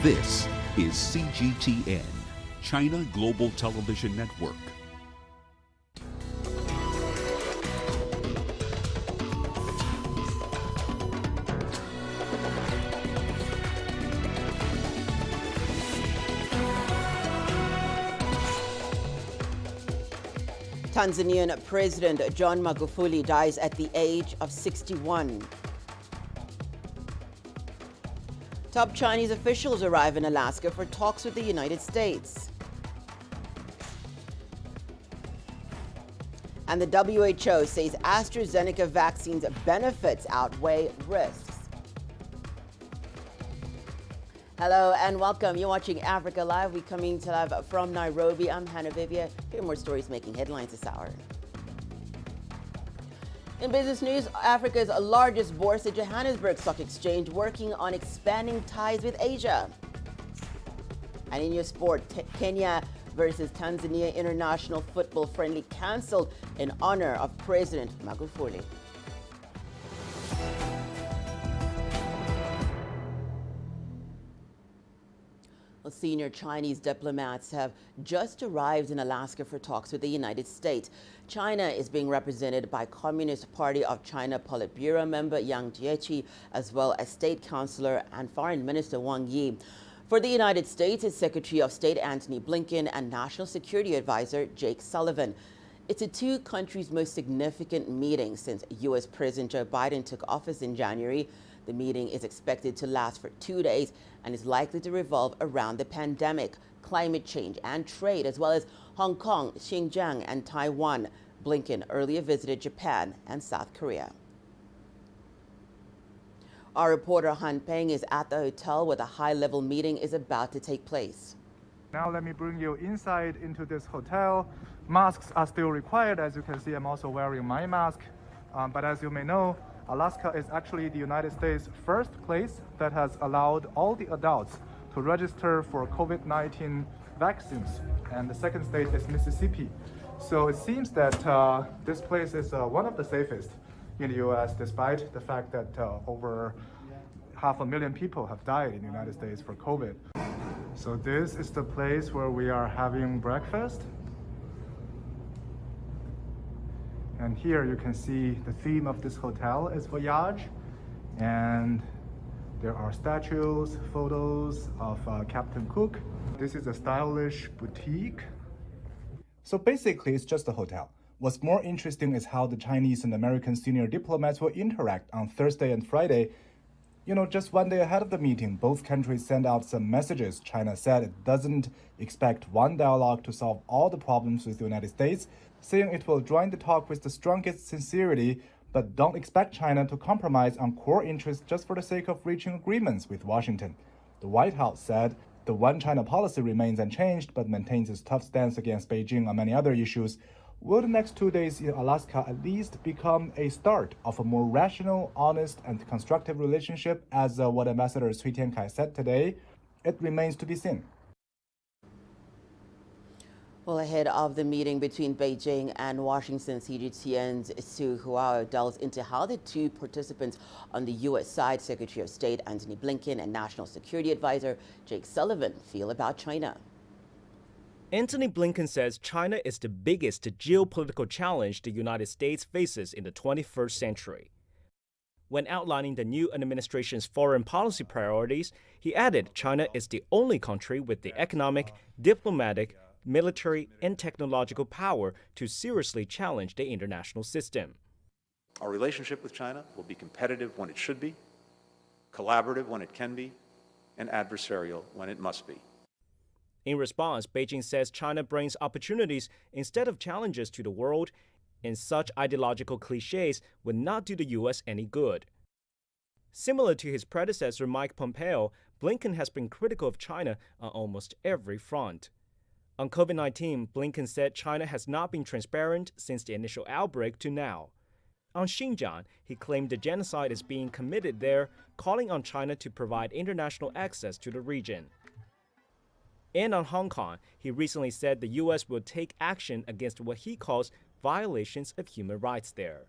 This is CGTN, China Global Television Network. Tanzanian President John Magufuli dies at the age of 61. Top Chinese officials arrive in Alaska for talks with the United States. And the WHO says Astrazeneca vaccine's benefits outweigh risks. Hello and welcome. You're watching Africa Live. We're coming to live from Nairobi. I'm Hannah Vivia. Here are more stories making headlines this hour. In business news, Africa's largest bourse, the Johannesburg Stock Exchange, working on expanding ties with Asia. And in your sport, Kenya versus Tanzania international football friendly cancelled in honor of President Magufuli. Senior Chinese diplomats have just arrived in Alaska for talks with the United States. China is being represented by Communist Party of China Politburo member Yang Jiechi, as well as State Councilor and Foreign Minister Wang Yi. For the United States, it's Secretary of State Antony Blinken and National Security Advisor Jake Sullivan. It's the two countries' most significant meeting since U.S. President Joe Biden took office in January. The meeting is expected to last for 2 days and is likely to revolve around the pandemic, climate change, and trade, as well as Hong Kong, Xinjiang, and Taiwan. Blinken earlier visited Japan and South Korea. Our reporter Han Peng is at the hotel where the high-level meeting is about to take place. Now let me bring you inside into this hotel. Masks are still required. As you can see, I'm also wearing my mask. But as you may know, Alaska is actually the United States' first place that has allowed all the adults to register for COVID-19 vaccines. And the second state is Mississippi. So it seems that this place is one of the safest in the U.S., despite the fact that over 500,000 people have died in the United States for COVID. So this is the place where we are having breakfast. And here you can see the theme of this hotel is Voyage. And there are statues, photos of Captain Cook. This is a stylish boutique. So basically, it's just a hotel. What's more interesting is how the Chinese and American senior diplomats will interact on Thursday and Friday. You know, just 1 day ahead of the meeting, both countries sent out some messages. China said it doesn't expect one dialogue to solve all the problems with the United States, saying it will join the talk with the strongest sincerity, but don't expect China to compromise on core interests just for the sake of reaching agreements with Washington. The White House said the one China policy remains unchanged, but maintains its tough stance against Beijing on many other issues. Will the next 2 days in Alaska at least become a start of a more rational, honest, and constructive relationship, as what Ambassador Cui Tiankai said today? It remains to be seen. Well, ahead of the meeting between Beijing and Washington, CGTN's Su Huao delves into how the two participants on the U.S. side, Secretary of State Antony Blinken and National Security Advisor Jake Sullivan, feel about China. Antony Blinken says China is the biggest geopolitical challenge the United States faces in the 21st century. When outlining the new administration's foreign policy priorities, he added China is the only country with the economic, diplomatic, military, and technological power to seriously challenge the international system. Our relationship with China will be competitive when it should be, collaborative when it can be, and adversarial when it must be. In response, Beijing says China brings opportunities instead of challenges to the world, and such ideological cliches would not do the U.S. any good. Similar to his predecessor Mike Pompeo, Blinken has been critical of China on almost every front. On COVID-19, Blinken said China has not been transparent since the initial outbreak to now. On Xinjiang, he claimed the genocide is being committed there, calling on China to provide international access to the region. And on Hong Kong, he recently said the U.S. will take action against what he calls violations of human rights there.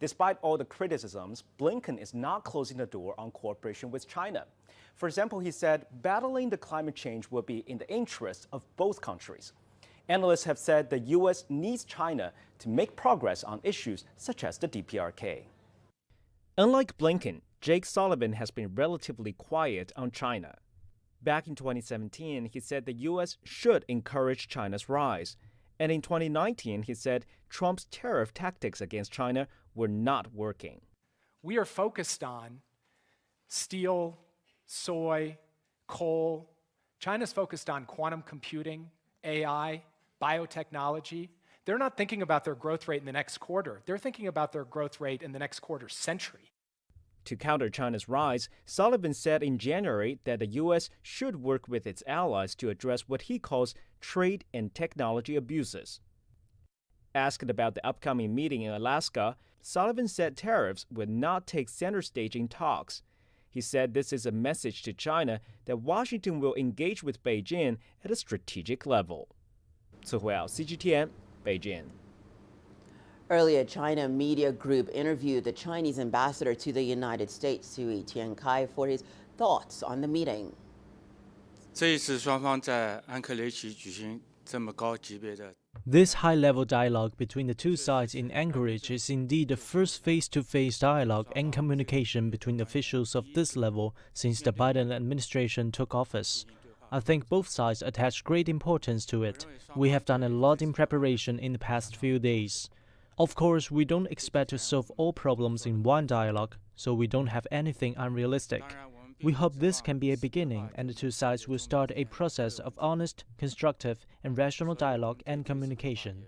Despite all the criticisms, Blinken is not closing the door on cooperation with China. For example, he said battling the climate change will be in the interest of both countries. Analysts have said the U.S. needs China to make progress on issues such as the DPRK. Unlike Blinken, Jake Sullivan has been relatively quiet on China. Back in 2017, he said the U.S. should encourage China's rise. And in 2019, he said Trump's tariff tactics against China were not working. We are focused on steel, soy, coal. China's focused on quantum computing, AI, biotechnology. They're not thinking about their growth rate in the next quarter. They're thinking about their growth rate in the next quarter century. To counter China's rise, Sullivan said in January that the U.S. should work with its allies to address what he calls trade and technology abuses. Asked about the upcoming meeting in Alaska, Sullivan said tariffs would not take center stage in talks. He said this is a message to China that Washington will engage with Beijing at a strategic level. Su Huiao, CGTN, Beijing. Earlier, China Media Group interviewed the Chinese ambassador to the United States, Sui Tiankai, for his thoughts on the meeting. 这一次双方在安克雷奇举行这么高级别的 This high-level dialogue between the two sides in Anchorage is indeed the first face-to-face dialogue and communication between officials of this level since the Biden administration took office. I think both sides attach great importance to it. We have done a lot in preparation in the past few days. Of course, we don't expect to solve all problems in one dialogue, so we don't have anything unrealistic. We hope this can be a beginning, and the two sides will start a process of honest, constructive, and rational dialogue and communication.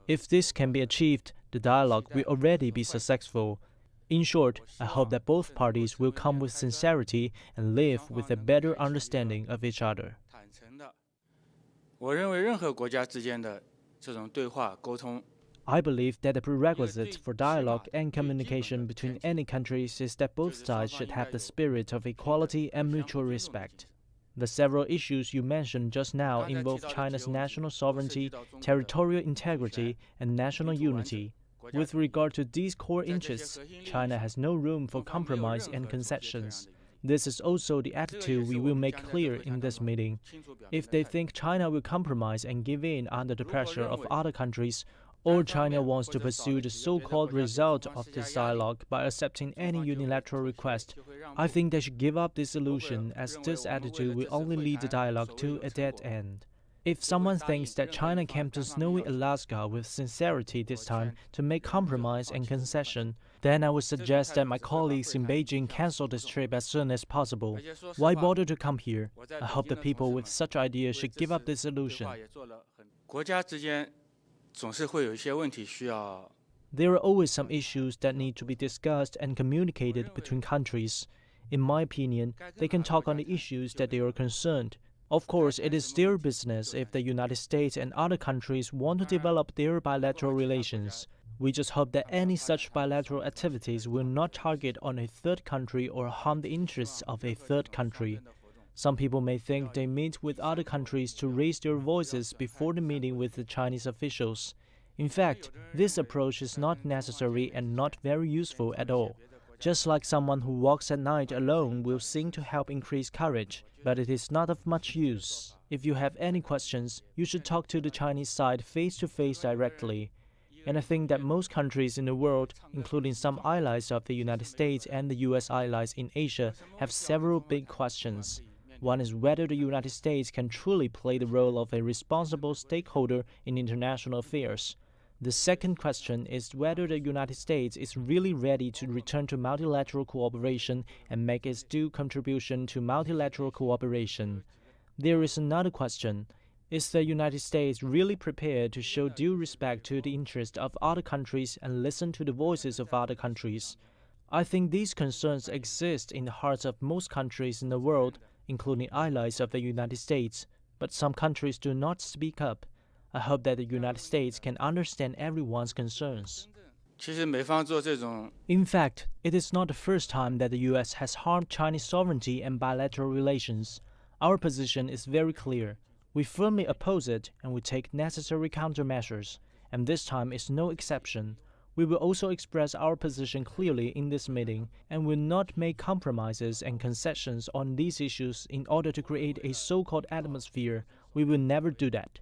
If this can be achieved, the dialogue will already be successful. In short, I hope that both parties will come with sincerity and live with a better understanding of each other. 我认为任何国家之间的这种对话沟通 I believe that the prerequisite for dialogue and communication between any countries is that both sides should have the spirit of equality and mutual respect. The several issues you mentioned just now involve China's national sovereignty, territorial integrity, and national unity. With regard to these core interests, China has no room for compromise and concessions. This is also the attitude we will make clear in this meeting. If they think China will compromise and give in under the pressure of other countries, or China wants to pursue the so-called result of this dialogue by accepting any unilateral request, I think they should give up this illusion, as this attitude will only lead the dialogue to a dead end. If someone thinks that China came to snowy Alaska with sincerity this time to make compromise and concession, then I would suggest that my colleagues in Beijing cancel this trip as soon as possible. Why bother to come here? I hope the people with such ideas should give up this illusion. 国家之间 总是会有一些问题需要 There are always some issues that need to be discussed and communicated between countries. In my opinion, they can talk on the issues that they are concerned. Of course, it is their business if the United States and other countries want to develop their bilateral relations. We just hope that any such bilateral activities will not target on a third country or harm the interests of a third country. Some people may think they meet with other countries to raise their voices before the meeting with the Chinese officials. In fact, this approach is not necessary and not very useful at all. Just like someone who walks at night alone will sing to help increase courage, but it is not of much use. If you have any questions, you should talk to the Chinese side face-to-face directly. And I think that most countries in the world, including some allies of the United States and the U.S. allies in Asia, have several big questions. One is whether the United States can truly play the role of a responsible stakeholder in international affairs. The second question is whether the United States is really ready to return to multilateral cooperation and make its due contribution to multilateral cooperation. There is another question. Is the United States really prepared to show due respect to the interests of other countries and listen to the voices of other countries? I think these concerns exist in the hearts of most countries in the world, including allies of the United States, but some countries do not speak up. I hope that the United States can understand everyone's concerns. 其实美方做这种 In fact, it is not the first time that the U.S. has harmed Chinese sovereignty and bilateral relations. Our position is very clear. We firmly oppose it and we take necessary countermeasures, and this time is no exception. We will also express our position clearly in this meeting and will not make compromises and concessions on these issues in order to create a so-called atmosphere. We will never do that.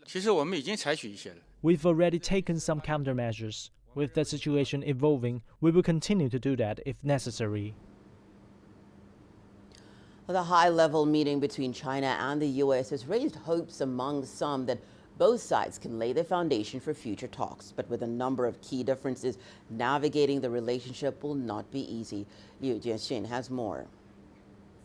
其实我们已经采取一些了。 We've already taken some countermeasures. With the situation evolving, we will continue to do that if necessary. The high-level meeting between China and the U.S. has raised hopes among some that both sides can lay the foundation for future talks. But with a number of key differences, navigating the relationship will not be easy. Liu Jianxun has more.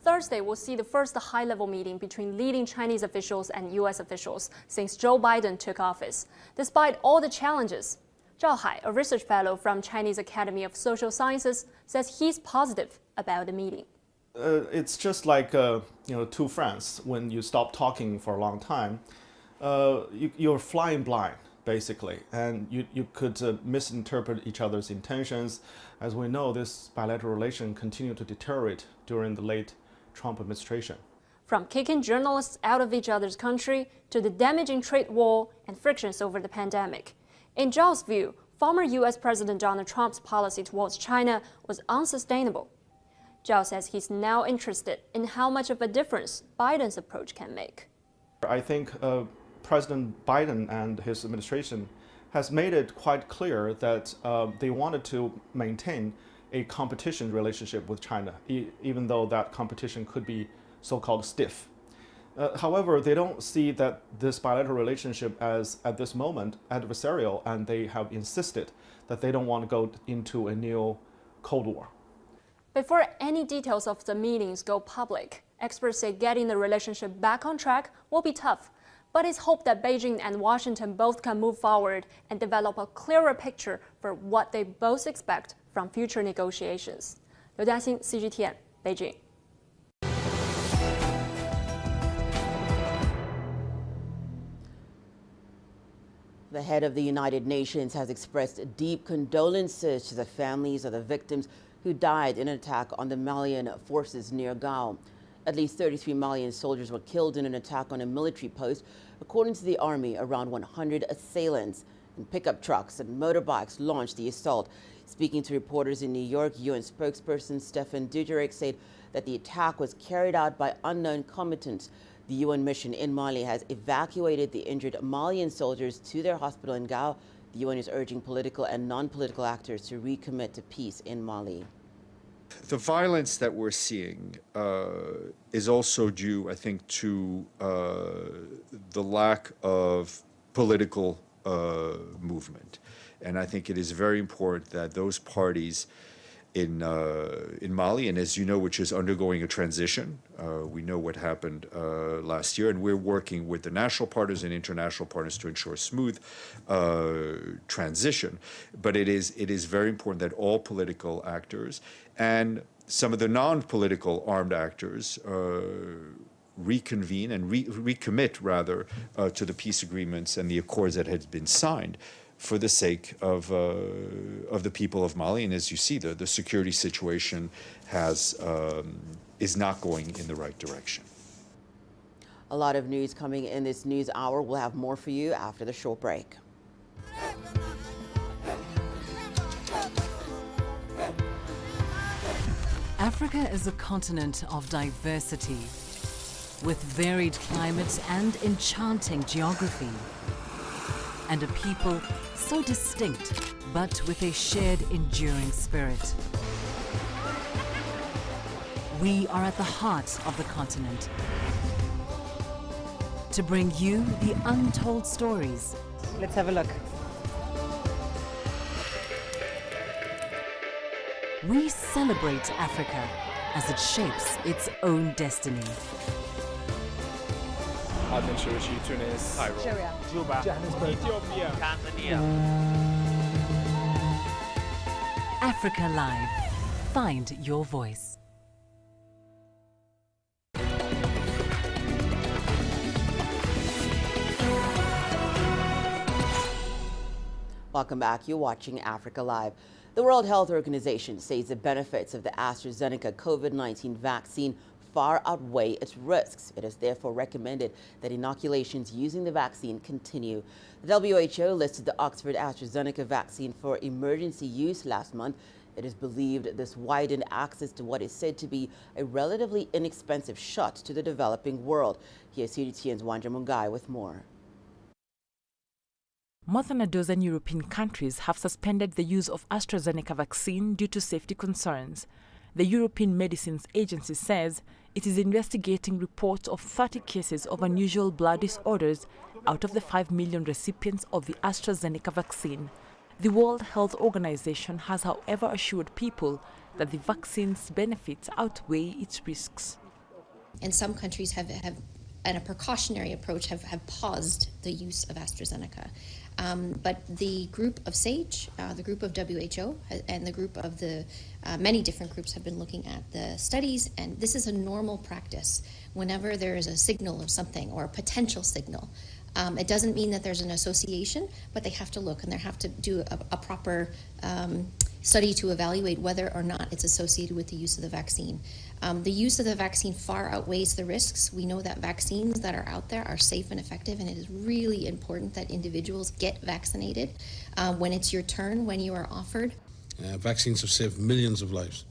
Thursday will see the first high-level meeting between leading Chinese officials and U.S. officials since Joe Biden took office. Despite all the challenges, Zhao Hai, a research fellow from Chinese Academy of Social Sciences, says he's positive about the meeting. It's just like two friends. When you stop talking for a long time, you're flying blind, basically, and you could misinterpret each other's intentions. As we know, this bilateral relation continued to deteriorate during the late Trump administration. From kicking journalists out of each other's country to the damaging trade war and frictions over the pandemic. In Zhao's view, former U.S. President Donald Trump's policy towards China was unsustainable. Zhao says he's now interested in how much of a difference Biden's approach can make. I think President Biden and his administration has made it quite clear that they wanted to maintain a competition relationship with China, even though that competition could be so-called stiff. However, they don't see that this bilateral relationship as, at this moment, adversarial, and they have insisted that they don't want to go into a new Cold War. Before any details of the meetings go public, experts say getting the relationship back on track will be tough. But it's hoped that Beijing and Washington both can move forward and develop a clearer picture for what they both expect from future negotiations. Liu Daxin, CGTN, Beijing. The head of the United Nations has expressed deep condolences to the families of the victims who died in an attack on the Malian forces near Gao. At least 33 Malian soldiers were killed in an attack on a military post. According to the army, around 100 assailants and pickup trucks and motorbikes launched the assault. Speaking to reporters in New York, UN spokesperson Stefan Dujarric said that the attack was carried out by unknown combatants. The UN mission in Mali has evacuated the injured Malian soldiers to their hospital in Gao. The UN is urging political and non-political actors to recommit to peace in Mali. The violence that we're seeing is also due, I think, to the lack of political movement. And I think it is very important that those parties in Mali, and as you know, which is undergoing a transition. We know what happened last year, and we're working with the national partners and international partners to ensure smooth transition. But it is very important that all political actors and some of the non-political armed actors reconvene and recommit, rather, to the peace agreements and the accords that had been signed, for the sake of the people of Mali. And as you see, the security situation is not going in the right direction. A lot of news coming in this news hour. We'll have more for you after the short break. Africa is a continent of diversity, with varied climates and enchanting geography, and a people so distinct, but with a shared enduring spirit. We are at the heart of the continent to bring you the untold stories. Let's have a look. We celebrate Africa as it shapes its own destiny. Athens, Tunis, Cairo, Juba, Johannesburg, Ethiopia, Tanzania. Africa Live. Find your voice. Welcome back. You're watching Africa Live. The World Health Organization says the benefits of the Astrazeneca COVID-19 vaccine far outweigh its risks. It is therefore recommended that inoculations using the vaccine continue. The WHO listed the Oxford Astrazeneca vaccine for emergency use last month. It is believed this widened access to what is said to be a relatively inexpensive shot to the developing world. Here's CGTN's Wanja Mungai with more. More than a dozen European countries have suspended the use of Astrazeneca vaccine due to safety concerns. The European Medicines Agency says it is investigating reports of 30 cases of unusual blood disorders out of the 5 million recipients of the Astrazeneca vaccine. The World Health Organization has, however, assured people that the vaccine's benefits outweigh its risks. And some countries have in a precautionary approach, have paused the use of AstraZeneca. But the group of SAGE, the group of WHO, and the group of the many different groups have been looking at the studies, and this is a normal practice. Whenever there is a signal of something or a potential signal, it doesn't mean that there's an association, but they have to look and they have to do a proper study to evaluate whether or not it's associated with the use of the vaccine. The use of the vaccine far outweighs the risks. We know that vaccines that are out there are safe and effective, and it is really important that individuals get vaccinated when it's your turn, when you are offered. Vaccines have saved millions of lives,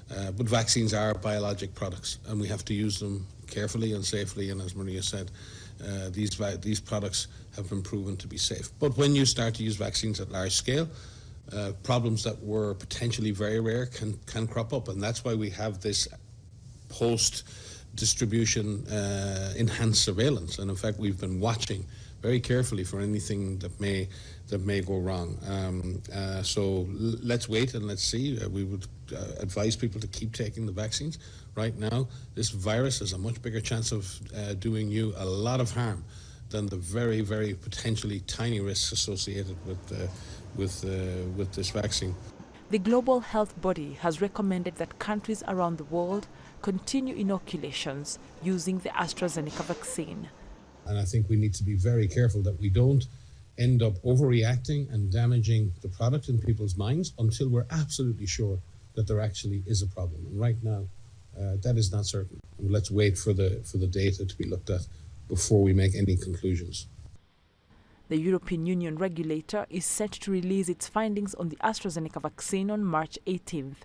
but vaccines are biologic products, and we have to use them carefully and safely, and as Maria said, these products have been proven to be safe. But when you start to use vaccines at large scale, problems that were potentially very rare can crop up, and that's why we have this post-distribution enhanced surveillance. And in fact, we've been watching very carefully for anything that may go wrong. So let's wait and let's see. We would advise people to keep taking the vaccines. Right now, this virus has a much bigger chance of doing you a lot of harm than the very, very potentially tiny risks associated with this vaccine. The global health body has recommended that countries around the world continue inoculations using the AstraZeneca vaccine. And I think we need to be very careful that we don't end up overreacting and damaging the product in people's minds until we're absolutely sure that there actually is a problem. And right now, that is not certain. Let's wait for the data to be looked at before we make any conclusions. The European Union regulator is set to release its findings on the AstraZeneca vaccine on March 18th.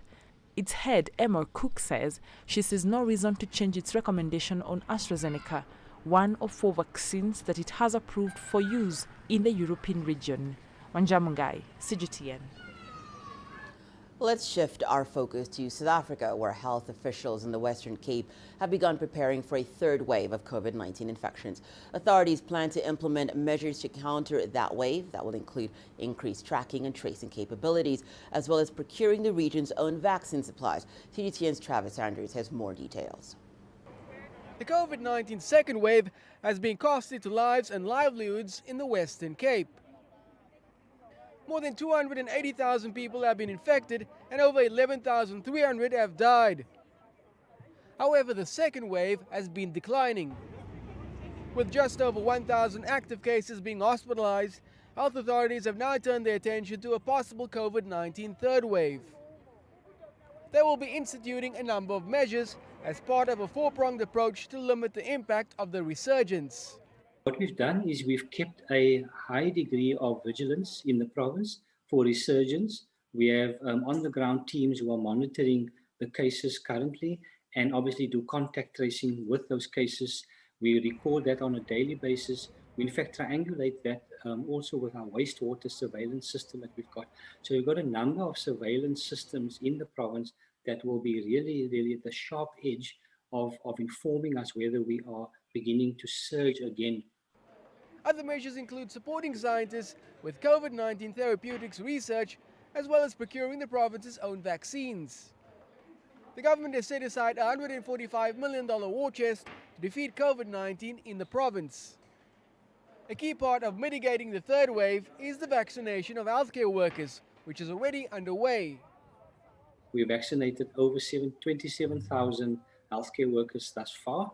Its head, Emma Cook, says she sees no reason to change its recommendation on AstraZeneca, one of 4 vaccines that it has approved for use in the European region. Wanja Mungai, CGTN. Let's shift our focus to South Africa, where health officials in the Western Cape have begun preparing for a third wave of COVID-19 infections. Authorities plan to implement measures to counter that wave that will include increased tracking and tracing capabilities, as well as procuring the region's own vaccine supplies. CGTN's Travis Andrews has more details. The COVID-19 second wave has been costly to lives and livelihoods in the Western Cape. More than 280,000 people have been infected and over 11,300 have died. However, the second wave has been declining. With just over 1,000 active cases being hospitalized, health authorities have now turned their attention to a possible COVID-19 third wave. They will be instituting a number of measures as part of a 4-pronged approach to limit the impact of the resurgence. What we've done is we've kept a high degree of vigilance in the province for resurgence. We have on-the-ground teams who are monitoring the cases currently and obviously do contact tracing with those cases. We record that on a daily basis. We in fact triangulate that also with our wastewater surveillance system that we've got. So we've got a number of surveillance systems in the province that will be really at the sharp edge of informing us whether we are beginning to surge again. Other measures include supporting scientists with COVID-19 therapeutics research, as well as procuring the province's own vaccines. The government has set aside a $145 million war chest to defeat COVID-19 in the province. A key part of mitigating the third wave is the vaccination of healthcare workers, which is already underway. We vaccinated over 27,000 healthcare workers thus far.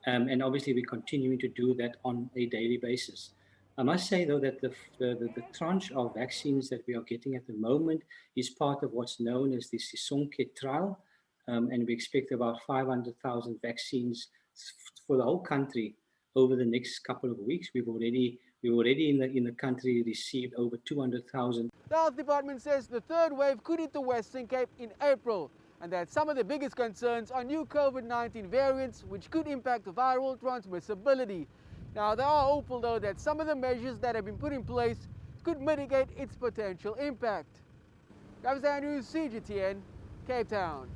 And obviously we're continuing to do that on a daily basis. I must say though that the tranche of vaccines that we are getting at the moment is part of what's known as the Sisonke trial. and we expect about 500,000 vaccines for the whole country over the next couple of weeks. We've already in the country received over 200,000. The Health Department says the third wave could hit the Western Cape in April, and that some of the biggest concerns are new COVID-19 variants, which could impact the viral transmissibility. Now, they are hopeful, though, that some of the measures that have been put in place could mitigate its potential impact. Tanzanian News, CGTN, Cape Town.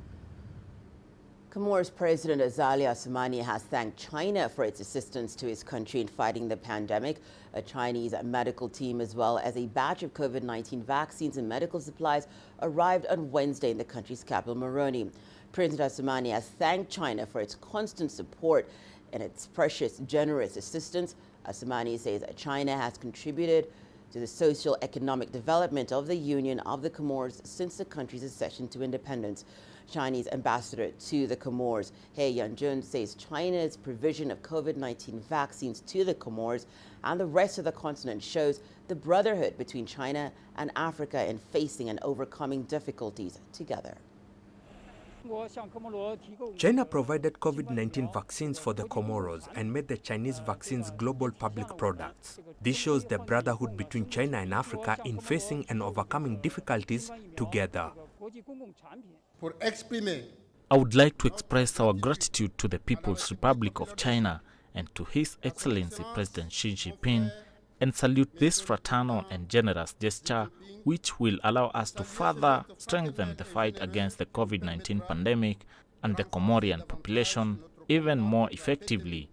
Comoros President Azali Assoumani has thanked China for its assistance to his country in fighting the pandemic. A Chinese medical team as well as a batch of COVID-19 vaccines and medical supplies arrived on Wednesday in the country's capital, Mourning. President Assoumani has thanked China for its constant support and its precious, generous assistance. Assoumani says that China has contributed to the social economic development of the Union of the Comoros since the country's accession to independence. Chinese ambassador to the Comoros, He Yanjun, says China's provision of COVID-19 vaccines to the Comoros and the rest of the continent shows the brotherhood between China and Africa in facing and overcoming difficulties together. China provided COVID-19 vaccines for the Comoros and made the Chinese vaccines global public products. This shows the brotherhood between China and Africa in facing and overcoming difficulties together. I would like to express our gratitude to the People's Republic of China and to His Excellency President Xi Jinping, and salute this fraternal and generous gesture, which will allow us to further strengthen the fight against the COVID-19 pandemic and the Comorian population even more effectively,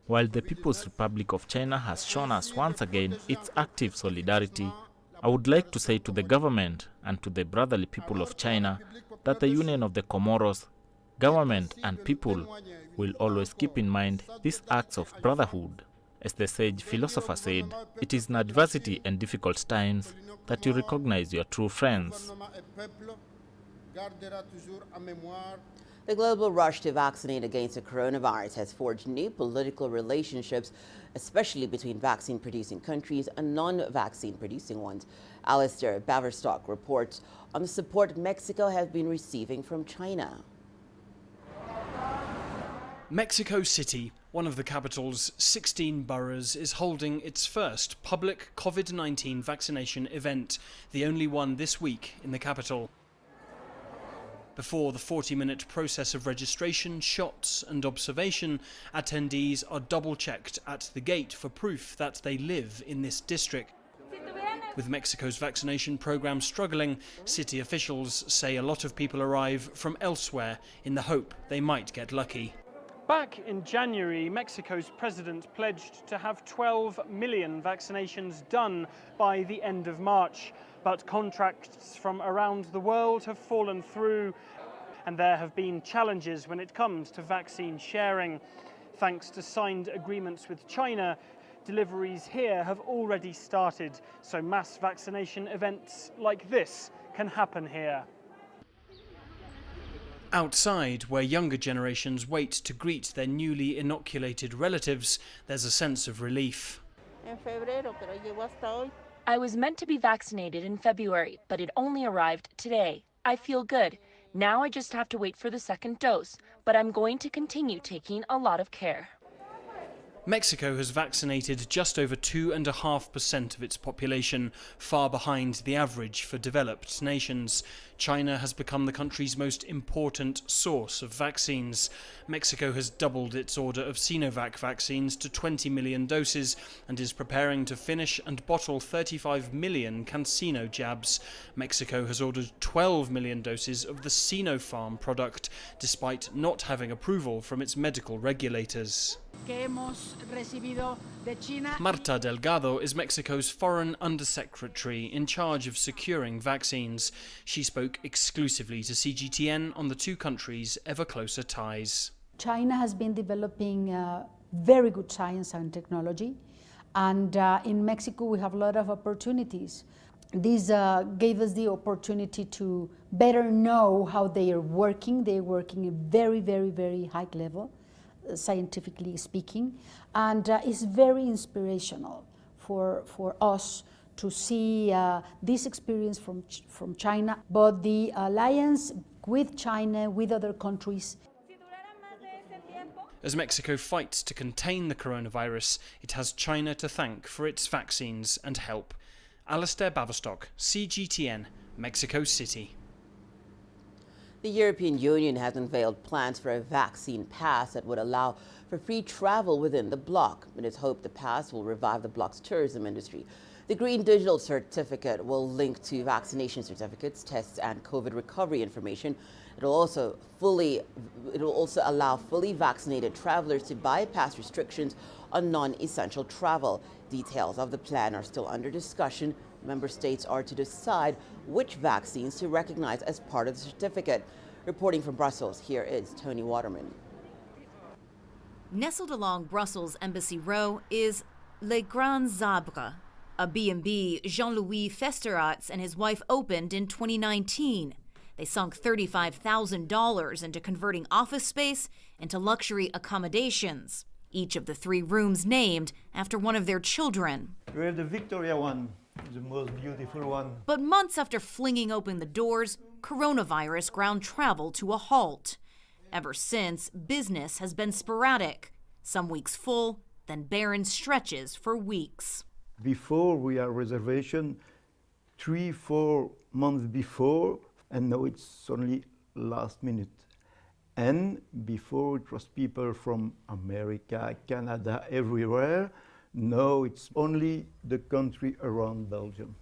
while the People's Republic of China has shown us once again its active solidarity. I would like to say to the government and to the brotherly people of China that the Union of the Comoros, government and people will always keep in mind these acts of brotherhood. As the sage philosopher said, it is in adversity and difficult times that you recognize your true friends. The global rush to vaccinate against the coronavirus has forged new political relationships, especially between vaccine-producing countries and non-vaccine-producing ones. Alistair Baverstock reports on the support Mexico has been receiving from China. Mexico City, one of the capital's 16 boroughs, is holding its first public COVID-19 vaccination event, the only one this week in the capital. Before the 40-minute process of registration, shots and observation, attendees are double-checked at the gate for proof that they live in this district. With Mexico's vaccination program struggling, city officials say a lot of people arrive from elsewhere in the hope they might get lucky. Back in January, Mexico's president pledged to have 12 million vaccinations done by the end of March. But contracts from around the world have fallen through, and there have been challenges when it comes to vaccine sharing. Thanks to signed agreements with China, deliveries here have already started, so mass vaccination events like this can happen here. Outside, where younger generations wait to greet their newly inoculated relatives, there's a sense of relief. I was meant to be vaccinated in February, but it only arrived today. I feel good. Now I just have to wait for the second dose, but I'm going to continue taking a lot of care. Mexico has vaccinated just over 2.5% of its population, far behind the average for developed nations. China has become the country's most important source of vaccines. Mexico has doubled its order of Sinovac vaccines to 20 million doses and is preparing to finish and bottle 35 million CanSino jabs. Mexico has ordered 12 million doses of the Sinopharm product, despite not having approval from its medical regulators. Marta Delgado is Mexico's foreign undersecretary in charge of securing vaccines. She spoke exclusively to CGTN on the two countries' ever closer ties. China has been developing very good science and technology, and in Mexico we have a lot of opportunities. This gave us the opportunity to better know how they are working. They are working at very, very, very high level, scientifically speaking, and it's very inspirational for us to see this experience from China, but the alliance with China, with other countries. As Mexico fights to contain the coronavirus, it has China to thank for its vaccines and help. Alistair Baverstock, CGTN, Mexico City. The European Union has unveiled plans for a vaccine pass that would allow for free travel within the bloc. It is hoped the pass will revive the bloc's tourism industry. The Green Digital Certificate will link to vaccination certificates, tests, and COVID recovery information. It will also allow fully vaccinated travelers to bypass restrictions on non-essential travel. Details of the plan are still under discussion. Member states are to decide which vaccines to recognize as part of the certificate. Reporting from Brussels, here is Tony Waterman. Nestled along Brussels Embassy Row is Les Grands Arbres, a B&B Jean-Louis Festerats and his wife opened in 2019. They sunk $35,000 into converting office space into luxury accommodations, each of the 3 rooms named after one of their children. We're the Victoria one, the most beautiful one. But months after flinging open the doors, coronavirus ground travel to a halt. Ever since, business has been sporadic, some weeks full, then barren stretches for weeks. Before we had reservation 3-4 months before, and now it's only last minute. And before it was people from America, Canada, everywhere. Now it's only the country around Belgium.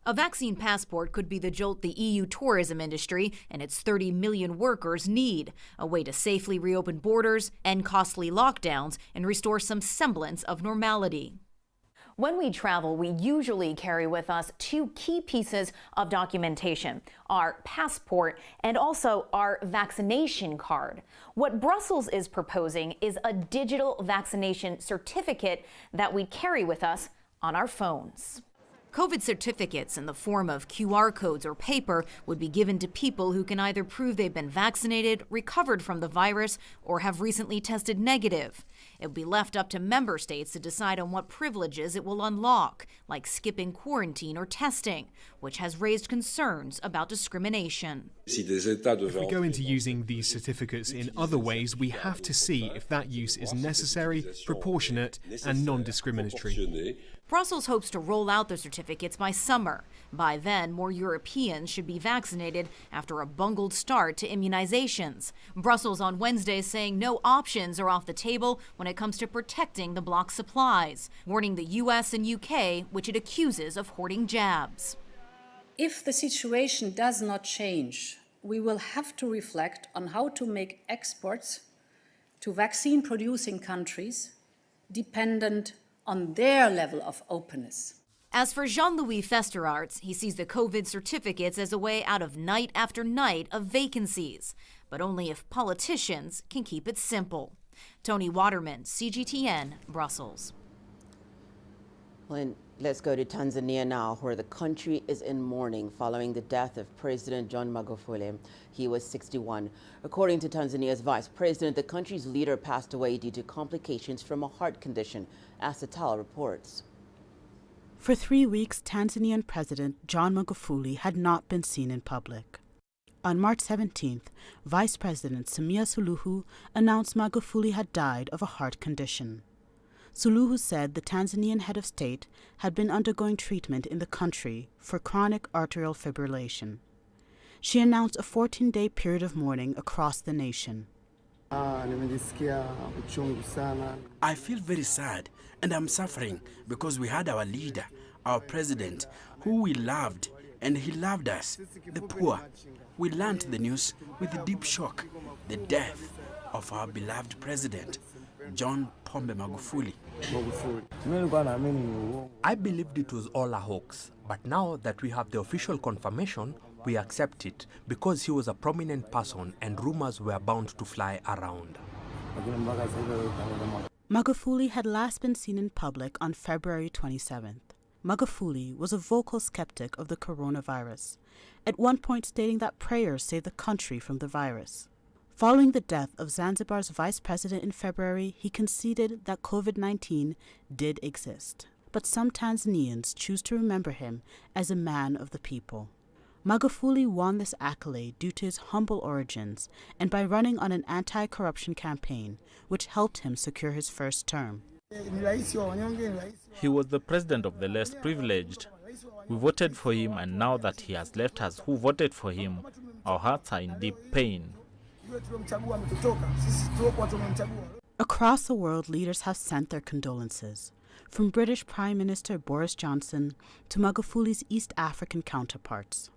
A vaccine passport could be the jolt the EU tourism industry and its 30 million workers need, a way to safely reopen borders, end costly lockdowns, and restore some semblance of normality. When we travel, we usually carry with us 2 key pieces of documentation, our passport and also our vaccination card. What Brussels is proposing is a digital vaccination certificate that we carry with us on our phones. COVID certificates in the form of QR codes or paper would be given to people who can either prove they've been vaccinated, recovered from the virus, or have recently tested negative. It would be left up to member states to decide on what privileges it will unlock, like skipping quarantine or testing, which has raised concerns about discrimination. If we go into using these certificates in other ways, we have to see if that use is necessary, proportionate, and non-discriminatory. Brussels hopes to roll out the certificates by summer. By then, more Europeans should be vaccinated after a bungled start to immunizations. Brussels on Wednesday saying no options are off the table when it comes to protecting the bloc's supplies, warning the U.S. and U.K., which it accuses of hoarding jabs. If the situation does not change, we will have to reflect on how to make exports to vaccine-producing countries dependent on their level of openness. As for Jean-Louis Festerats, he sees the COVID certificates as a way out of night after night of vacancies, but only if politicians can keep it simple. Tony Waterman, CGTN, Brussels. Well, let's go to Tanzania now, where the country is in mourning following the death of President John Magufuli. He was 61. According to Tanzania's vice president, the country's leader passed away due to complications from a heart condition. Astrazeneca reports. For 3 weeks, Tanzanian President John Magufuli had not been seen in public. On March 17th, Vice President Samia Suluhu announced Magufuli had died of a heart condition. Suluhu said the Tanzanian head of state had been undergoing treatment in the country for chronic arterial fibrillation. She announced a 14-day period of mourning across the nation. I feel very sad and I'm suffering because we had our leader, our president, who we loved, and he loved us, the poor. We learned the news with deep shock, the death of our beloved president, John Pombe Magufuli. I believed it was all a hoax, but now that we have the official confirmation, we accept it because he was a prominent person and rumors were bound to fly around. Magufuli had last been seen in public on February 27th. Magufuli was a vocal skeptic of the coronavirus, at one point stating that prayers saved the country from the virus. Following the death of Zanzibar's vice president in February, he conceded that COVID-19 did exist. but some Tanzanians choose to remember him as a man of the people. Magufuli won this accolade due to his humble origins and by running on an anti-corruption campaign, which helped him secure his first term. He was the president of the less privileged. We voted for him, and now that he has left us who voted for him, our hearts are in deep pain. Across the world, leaders have sent their condolences, from British Prime Minister Boris Johnson to Magufuli's East African counterparts.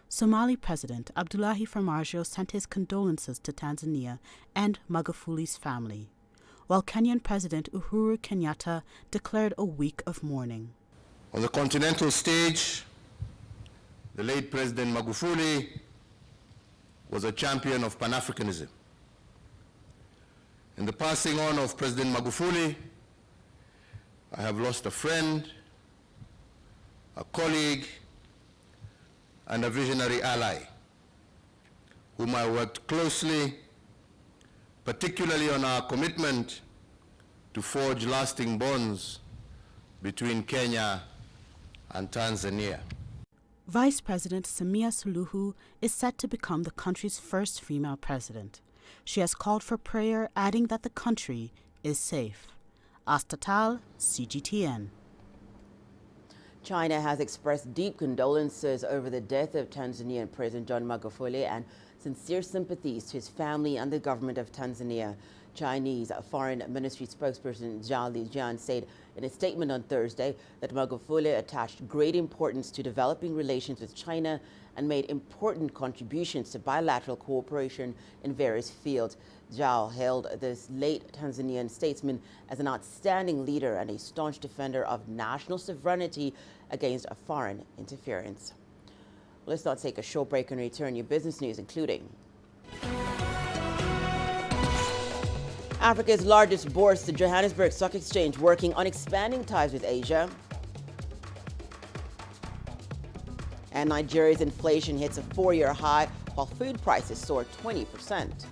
Somali President Abdullahi Farmajo sent his condolences to Tanzania and Magufuli's family, while Kenyan President Uhuru Kenyatta declared a week of mourning. On the continental stage, the late President Magufuli was a champion of Pan-Africanism. In the passing on of President Magufuli, I have lost a friend, a colleague, and a visionary ally, whom I worked closely, particularly on our commitment to forge lasting bonds between Kenya and Tanzania. Vice President Samia Suluhu is set to become the country's first female president. She has called for prayer, adding that the country is safe. Astatal, CGTN. China has expressed deep condolences over the death of Tanzanian President John Magufuli and sincere sympathies to his family and the government of Tanzania. Chinese Foreign Ministry spokesperson Zhao Lijian said in a statement on Thursday that Magufuli attached great importance to developing relations with China and made important contributions to bilateral cooperation in various fields. Zhao hailed this late Tanzanian statesman as an outstanding leader and a staunch defender of national sovereignty against foreign interference. Let's now take a short break and return. Your business news, including Africa's largest bourse, the Johannesburg Stock Exchange, working on expanding ties with Asia. And Nigeria's inflation hits a 4-year high, while food prices soar 20%.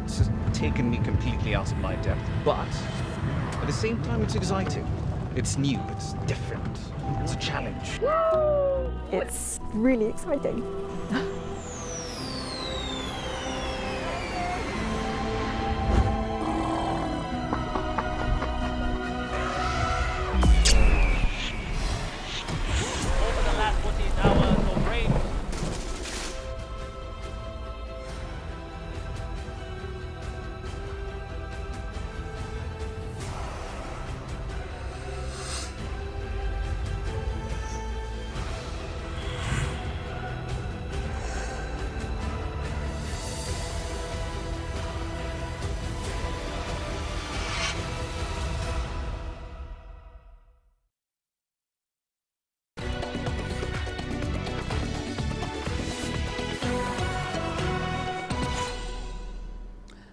It's just taken me completely out of my depth, but at the same time, it's exciting. It's new, it's different, it's a challenge. It's really exciting.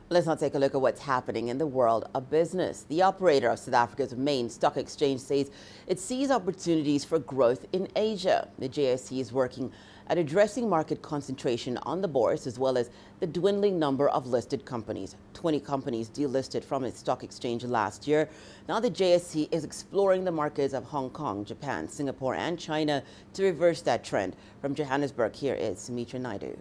Let's now take a look at what's happening in the world of business. The operator of South Africa's main stock exchange says it sees opportunities for growth in Asia. The JSE is working at addressing market concentration on the bourse, as well as the dwindling number of listed companies. 20 companies delisted from its stock exchange last year. Now the JSE is exploring the markets of Hong Kong, Japan, Singapore, and China to reverse that trend. From Johannesburg, here is Sumitra Naidu.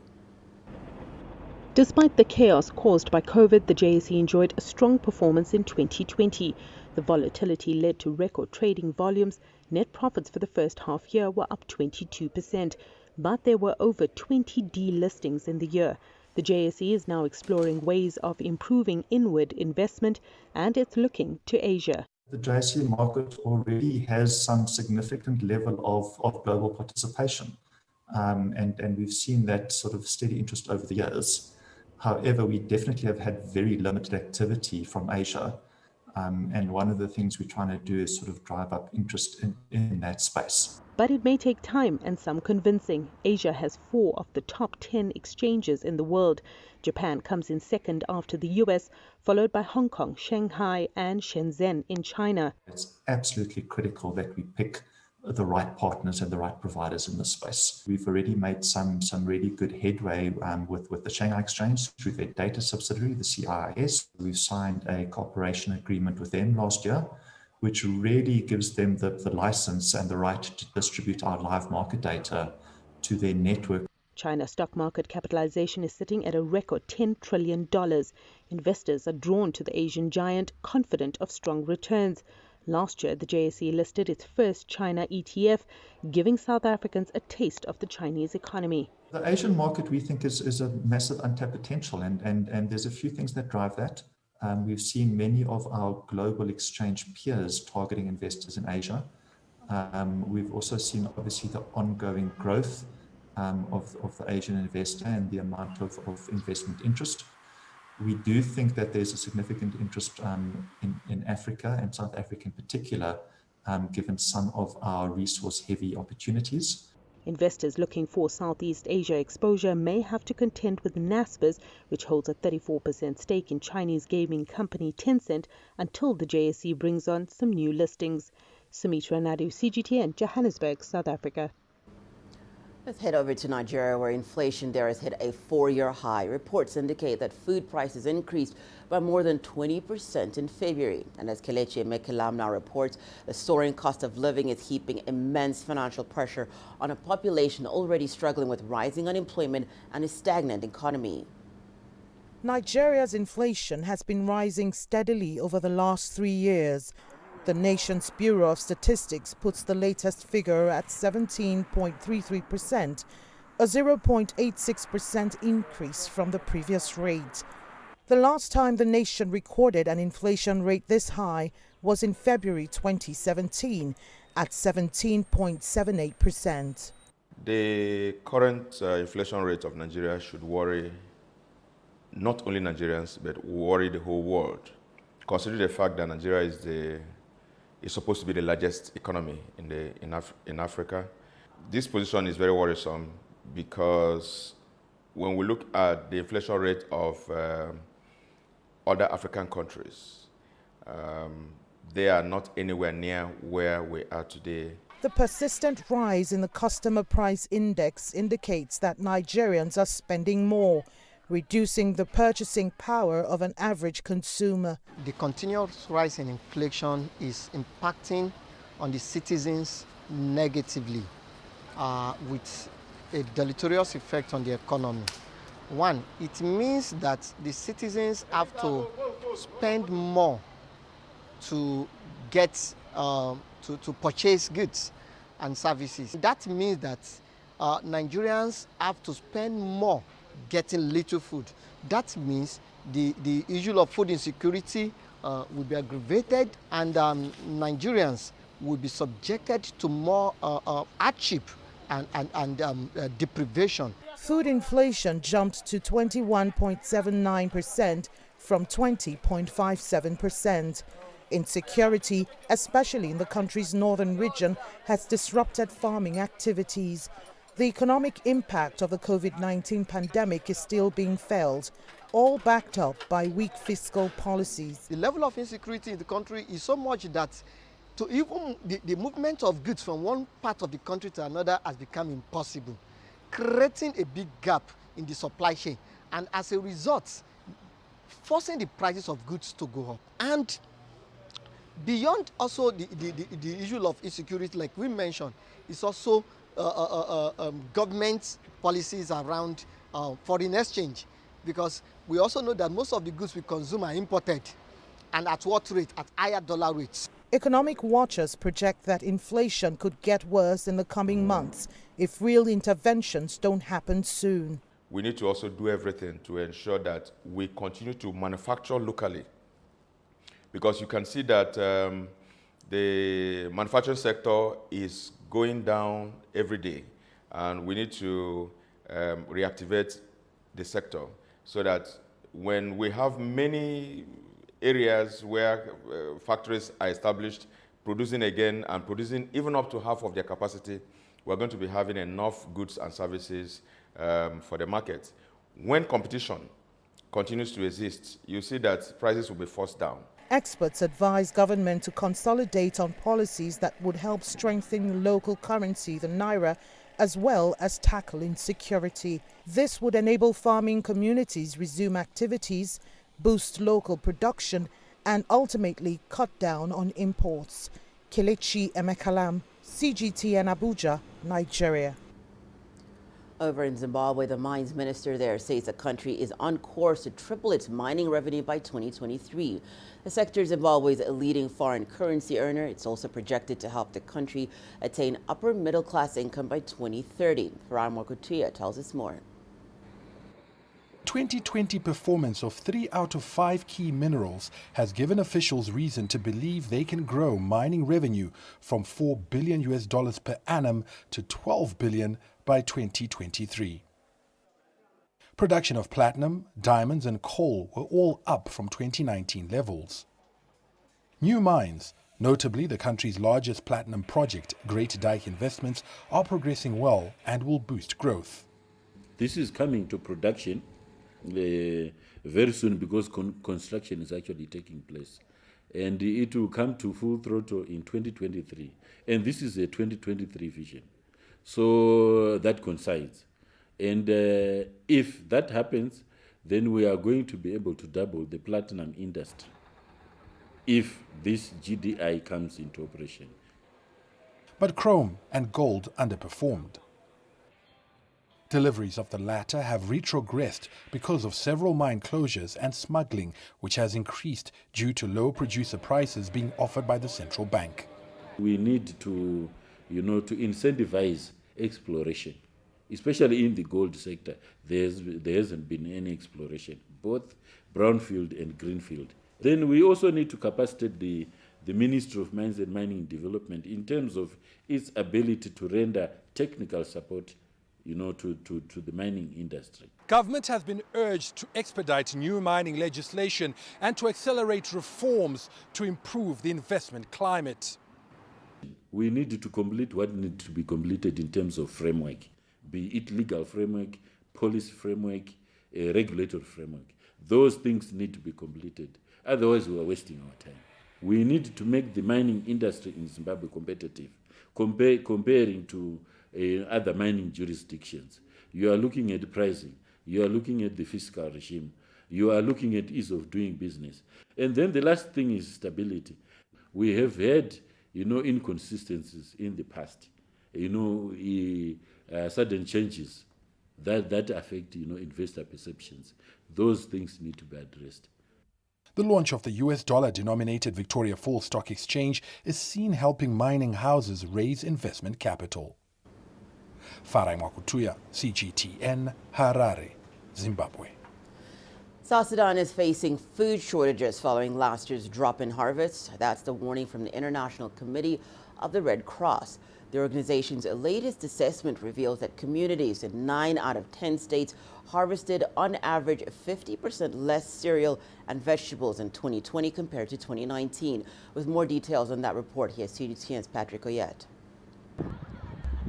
Despite the chaos caused by COVID, the JSE enjoyed a strong performance in 2020. The volatility led to record trading volumes. Net profits for the first half year were up 22%, but there were over 20 delistings in the year. The JSE is now exploring ways of improving inward investment, and it's looking to Asia. The JSE market already has some significant level of global participation, and we've seen that sort of steady interest over the years. However, we definitely have had very limited activity from Asia. And one of the things we're trying to do is sort of drive up interest in that space. But it may take time and some convincing. Asia has 4 of the top 10 exchanges in the world. Japan comes in second after the U.S., followed by Hong Kong, Shanghai, and Shenzhen in China. It's absolutely critical that we pick the right partners and the right providers in this space. We've already made some really good headway with the Shanghai Exchange through their data subsidiary, the CGTN. We've signed a cooperation agreement with them last year, which really gives them the license and the right to distribute our live market data to their network. China's stock market capitalization is sitting at a record $10 trillion. Investors are drawn to the Asian giant, confident of strong returns. Last year, the JSE listed its first China ETF, giving South Africans a taste of the Chinese economy. The Asian market, we think, is a massive untapped potential, and there's a few things that drive that. We've seen many of our global exchange peers targeting investors in Asia. We've also seen, obviously, the ongoing growth of the Asian investor and the amount of investment interest. We do think that there's a significant interest in Africa and South Africa in particular, given some of our resource-heavy opportunities. Investors looking for Southeast Asia exposure may have to contend with Naspers, which holds a 34% stake in Chinese gaming company Tencent, until the JSE brings on some new listings. Sumitra Nadu, CGTN, Johannesburg, South Africa. Let's head over to Nigeria, where inflation there has hit a 4-year high. Reports indicate that food prices increased by more than 20% in February. And as Kelechi Emekelam now reports, the soaring cost of living is heaping immense financial pressure on a population already struggling with rising unemployment and a stagnant economy. Nigeria's inflation has been rising steadily over the last 3 years. The nation's Bureau of Statistics puts the latest figure at 17.33%, a 0.86% increase from the previous rate. The last time the nation recorded an inflation rate this high was in February 2017 at 17.78%. The current inflation rate of Nigeria should worry not only Nigerians, but worry the whole world, considering the fact that Nigeria is supposed to be the largest economy in Africa. This position is very worrisome because when we look at the inflation rate of other African countries, they are not anywhere near where we are today. The persistent rise in the Customer Price Index indicates that Nigerians are spending more, reducing the purchasing power of an average consumer. The continuous rise in inflation is impacting on the citizens negatively, with a deleterious effect on the economy. One, it means that the citizens have to spend more to get to purchase goods and services. That means that Nigerians have to spend more getting little food. That means the issue of food insecurity will be aggravated, and Nigerians will be subjected to more hardship and deprivation. Food inflation jumped to 21.79% from 20.57%. Insecurity, especially in the country's northern region, has disrupted farming activities. The economic impact of the COVID-19 pandemic is still being felt, all backed up by weak fiscal policies. The level of insecurity in the country is so much that to even the movement of goods from one part of the country to another has become impossible, creating a big gap in the supply chain, and as a result, forcing the prices of goods to go up. And beyond also the issue of insecurity, like we mentioned, is also government policies around foreign exchange, because we also know that most of the goods we consume are imported, and at what rate? At higher dollar rates. Economic watchers project that inflation could get worse in the coming months if real interventions don't happen soon. We need to also do everything to ensure that we continue to manufacture locally, because you can see that the manufacturing sector is going down every day, and we need to reactivate the sector so that when we have many areas where factories are established, producing again and producing even up to half of their capacity, we're going to be having enough goods and services for the market. When competition continues to exist, you see that prices will be forced down. Experts advise government to consolidate on policies that would help strengthen local currency, the naira, as well as tackle insecurity. This would enable farming communities resume activities, boost local production, and ultimately cut down on imports. Kelechi Emekalam, CGTN Abuja, Nigeria. Over in Zimbabwe, the mines minister there says the country is on course to triple its mining revenue by 2023. The sector is Zimbabwe's leading foreign currency earner. It's also projected to help the country attain upper middle class income by 2030. Farah Mokutia tells us more. 2020 performance of 3 out of 5 key minerals has given officials reason to believe they can grow mining revenue from $4 billion per annum to $12 billion by 2023. Production of platinum, diamonds and coal were all up from 2019 levels. New mines, notably the country's largest platinum project, Great Dyke Investments, are progressing well and will boost growth. This is coming to production very soon because construction is actually taking place. And it will come to full throttle in 2023. And this is a 2023 vision. So that coincides. And if that happens, then we are going to be able to double the platinum industry if this GDI comes into operation. But chrome and gold underperformed. Deliveries of the latter have retrogressed because of several mine closures and smuggling, which has increased due to low producer prices being offered by the central bank. We need to, to incentivize exploration, especially in the gold sector. There hasn't been any exploration, both brownfield and greenfield. Then we also need to capacitate the Ministry of Mines and Mining Development in terms of its ability to render technical support to the mining industry. Government has been urged to expedite new mining legislation and to accelerate reforms to improve the investment climate. We need to complete what needs to be completed in terms of framework, be it legal framework, policy framework, a regulatory framework. Those things need to be completed. Otherwise, we are wasting our time. We need to make the mining industry in Zimbabwe competitive, comparing to other mining jurisdictions. You are looking at pricing, you are looking at the fiscal regime, you are looking at ease of doing business. And then the last thing is stability. We have had, inconsistencies in the past, sudden changes that affect, investor perceptions. Those things need to be addressed. The launch of the US dollar-denominated Victoria Falls Stock Exchange is seen helping mining houses raise investment capital. Farai Mwakutuya, CGTN, Harare, Zimbabwe. South Sudan is facing food shortages following last year's drop in harvests. That's the warning from the International Committee of the Red Cross. The organization's latest assessment reveals that communities in 9 out of 10 states harvested on average 50% less cereal and vegetables in 2020 compared to 2019. With more details on that report, here's CGTN's Patrick Oyet.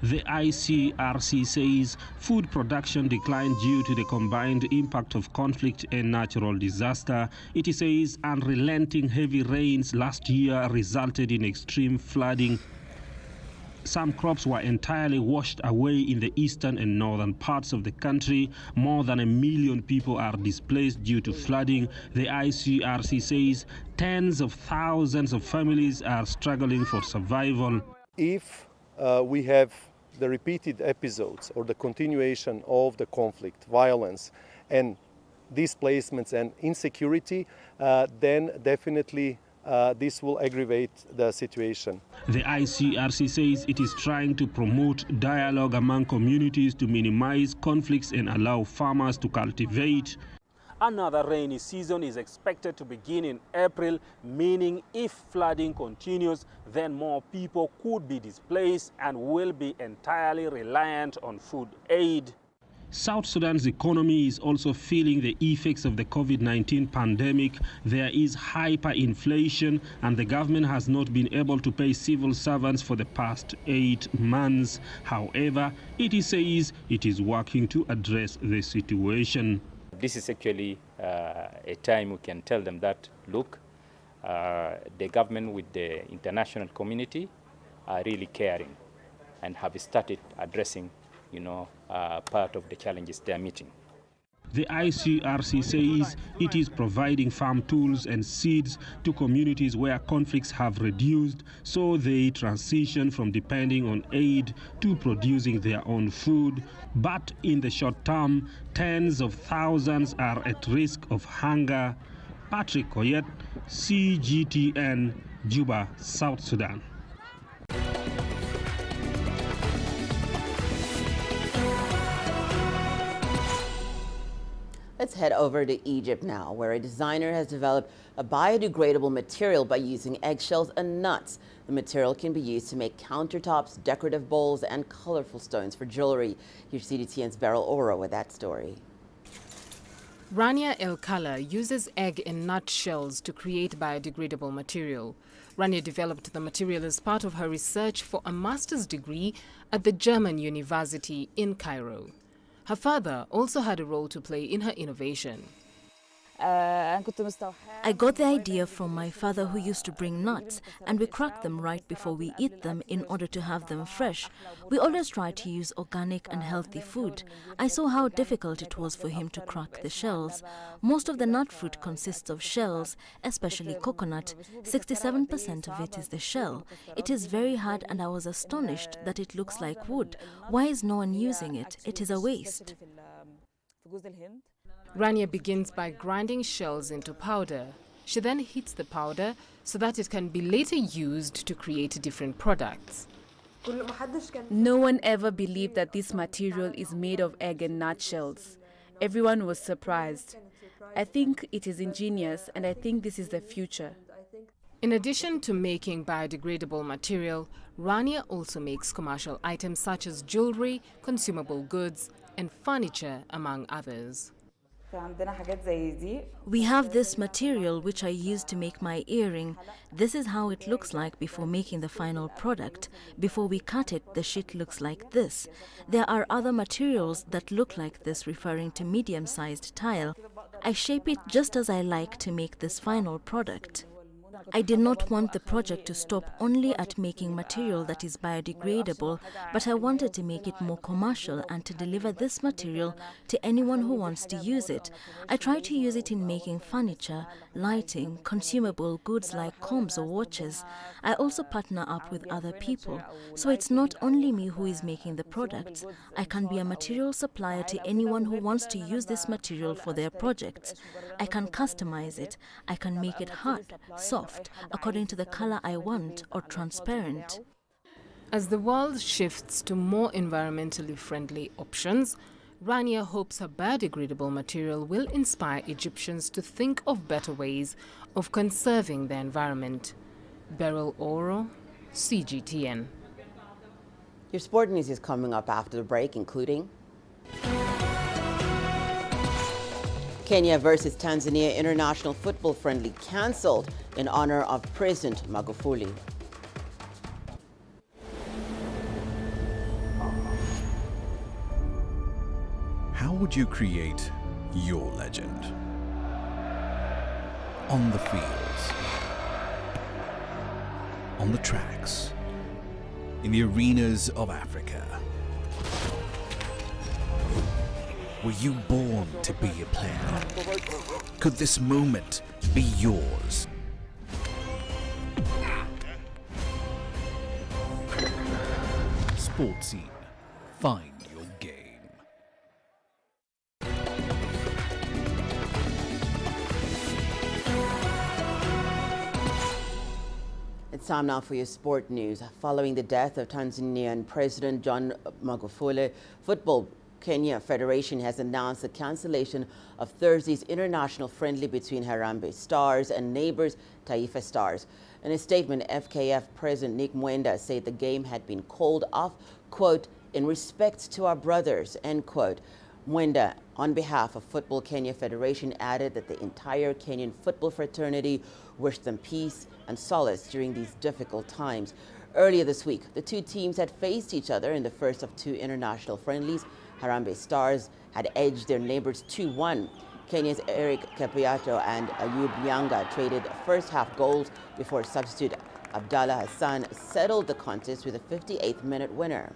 The ICRC says food production declined due to the combined impact of conflict and natural disaster. It says unrelenting heavy rains last year resulted in extreme flooding. Some crops were entirely washed away in the eastern and northern parts of the country. More than 1 million people are displaced due to flooding. The ICRC says tens of thousands of families are struggling for survival. If we have the repeated episodes or the continuation of the conflict, violence and displacements and insecurity, then definitely this will aggravate the situation. The ICRC says it is trying to promote dialogue among communities to minimize conflicts and allow farmers to cultivate. Another rainy season is expected to begin in April, meaning if flooding continues, then more people could be displaced and will be entirely reliant on food aid. South Sudan's economy is also feeling the effects of the COVID-19 pandemic. There is hyperinflation and the government has not been able to pay civil servants for the past 8 months. However, it says it is working to address the situation. This is actually a time we can tell them that, look, the government with the international community are really caring and have started addressing, part of the challenges they are meeting. The ICRC says it is providing farm tools and seeds to communities where conflicts have reduced, so they transition from depending on aid to producing their own food. But in the short term, tens of thousands are at risk of hunger. Patrick Koyet, CGTN, Juba, South Sudan. Let's head over to Egypt now, where a designer has developed a biodegradable material by using eggshells and nuts. The material can be used to make countertops, decorative bowls, and colorful stones for jewelry. Here's CGTN's Beryl Oro with that story. Rania El-Kala uses egg and nut shells to create biodegradable material. Rania developed the material as part of her research for a master's degree at the German University in Cairo. Her father also had a role to play in her innovation. I got the idea from my father, who used to bring nuts, and we crack them right before we eat them in order to have them fresh. We always try to use organic and healthy food. I saw how difficult it was for him to crack the shells. Most of the nut fruit consists of shells, especially coconut. 67% of it is the shell. It is very hard, and I was astonished that it looks like wood. Why is no one using it? It is a waste. Rania begins by grinding shells into powder. She then heats the powder so that it can be later used to create different products. No one ever believed that this material is made of egg and nut shells. Everyone was surprised. I think it is ingenious, and I think this is the future. In addition to making biodegradable material, Rania also makes commercial items such as jewelry, consumable goods, and furniture, among others. We have this material which I use to make my earring. This is how it looks like before making the final product. Before we cut it, the sheet looks like this. There are other materials that look like this, referring to medium-sized tile. I shape it just as I like to make this final product. I did not want the project to stop only at making material that is biodegradable, but I wanted to make it more commercial and to deliver this material to anyone who wants to use it. I try to use it in making furniture, lighting, consumable goods like combs or watches. I also partner up with other people, so it's not only me who is making the products. I can be a material supplier to anyone who wants to use this material for their projects. I can customize it. I can make it hard, soft, according to the color I want, or transparent. As the world shifts to more environmentally friendly options, Rania hopes her biodegradable material will inspire Egyptians to think of better ways of conserving the environment. Beryl Oro, CGTN. Your sport news is coming up after the break, including Kenya versus Tanzania international football friendly cancelled in honor of President Magufuli. How would you create your legend? On the fields, on the tracks, in the arenas of Africa. Were you born to be a player? Could this moment be yours? Sports Scene. Find your game. It's time now for your sport news. Following the death of Tanzanian President John Magufuli, Football Kenya Federation has announced the cancellation of Thursday's international friendly between Harambee Stars and neighbors Taifa Stars. In a statement, FKF President Nick Mwenda said the game had been called off, quote, in respect to our brothers, end quote. Mwenda, on behalf of Football Kenya Federation, added that the entire Kenyan football fraternity wished them peace and solace during these difficult times. Earlier this week, the two teams had faced each other in the first of two international friendlies. Harambee Stars had edged their neighbors 2-1. Kenya's Eric Kepiato and Ayub Nyanga traded first-half goals before substitute Abdallah Hassan settled the contest with a 58th-minute winner.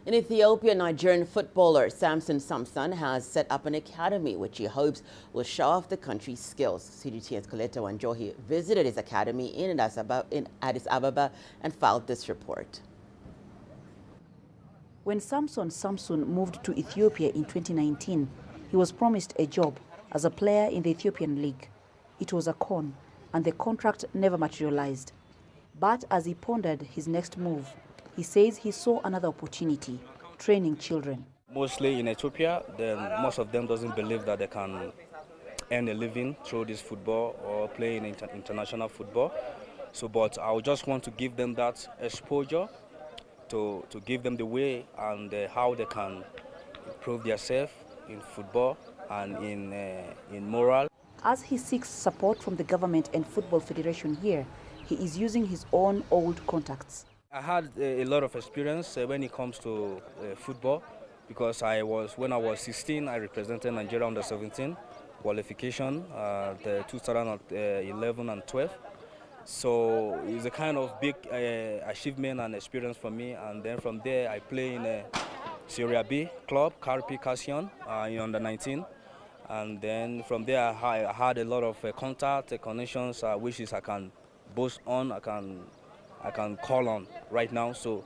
In Ethiopia, Nigerian footballer Samson has set up an academy which he hopes will show off the country's skills. CGTN's Coletta Wanjohi visited his academy in Addis Ababa and filed this report. When Samson moved to Ethiopia in 2019, he was promised a job as a player in the Ethiopian league. It was a con, and the contract never materialized. But as he pondered his next move, he says he saw another opportunity, training children. Mostly in Ethiopia, most of them doesn't believe that they can earn a living through this football or playing international football. But I just want to give them that exposure to give them the way and how they can improve themselves in football and in moral. As he seeks support from the government and Football Federation here, he is using his own old contacts. I had a lot of experience when it comes to football because when I was 16, I represented Nigeria under 17 qualification, the 2011 and 12. So it's a kind of big achievement and experience for me. And then from there, I play in a Serie B club, Carpi Cassion, in under 19. And then from there, I had a lot of contact, connections, which I can boast on, I can call on right now. So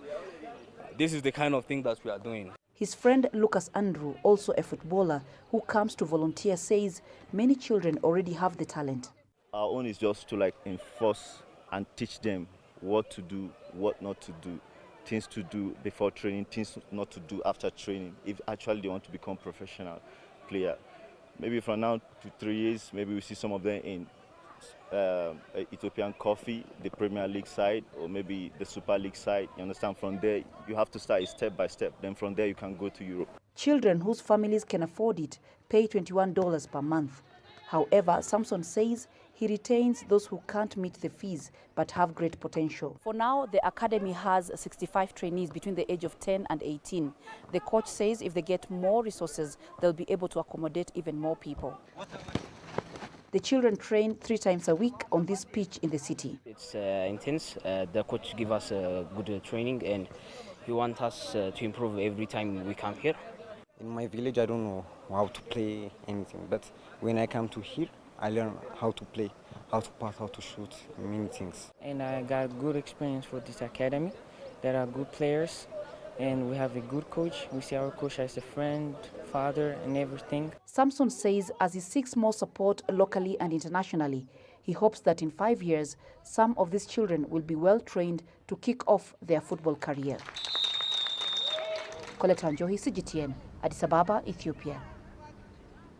this is the kind of thing that we are doing. His friend Lucas Andrew, also a footballer who comes to volunteer, says many children already have the talent. Our own is just to enforce and teach them what to do, what not to do, things to do before training, things not to do after training, if actually they want to become professional player. Maybe from now to 3 years, maybe we see some of them in Ethiopian Coffee, the Premier League side, or maybe the Super League side. You understand? From there, you have to start step by step. Then from there, you can go to Europe. Children whose families can afford it pay $21 per month. However, Samson says he retains those who can't meet the fees but have great potential. For now, the academy has 65 trainees between the age of 10 and 18. The coach says if they get more resources, they'll be able to accommodate even more people. The children train 3 times a week on this pitch in the city. It's intense. The coach gives us good training and he wants us to improve every time we come here. In my village, I don't know how to play anything, but when I come to here, I learn how to play, how to pass, how to shoot, many things. And I got good experience for this academy. There are good players and we have a good coach. We see our coach as a friend, father, and everything. Samson says as he seeks more support locally and internationally, he hopes that in 5 years, some of these children will be well trained to kick off their football career. Coletta Wanjohi, CGTN, Addis Ababa, Ethiopia.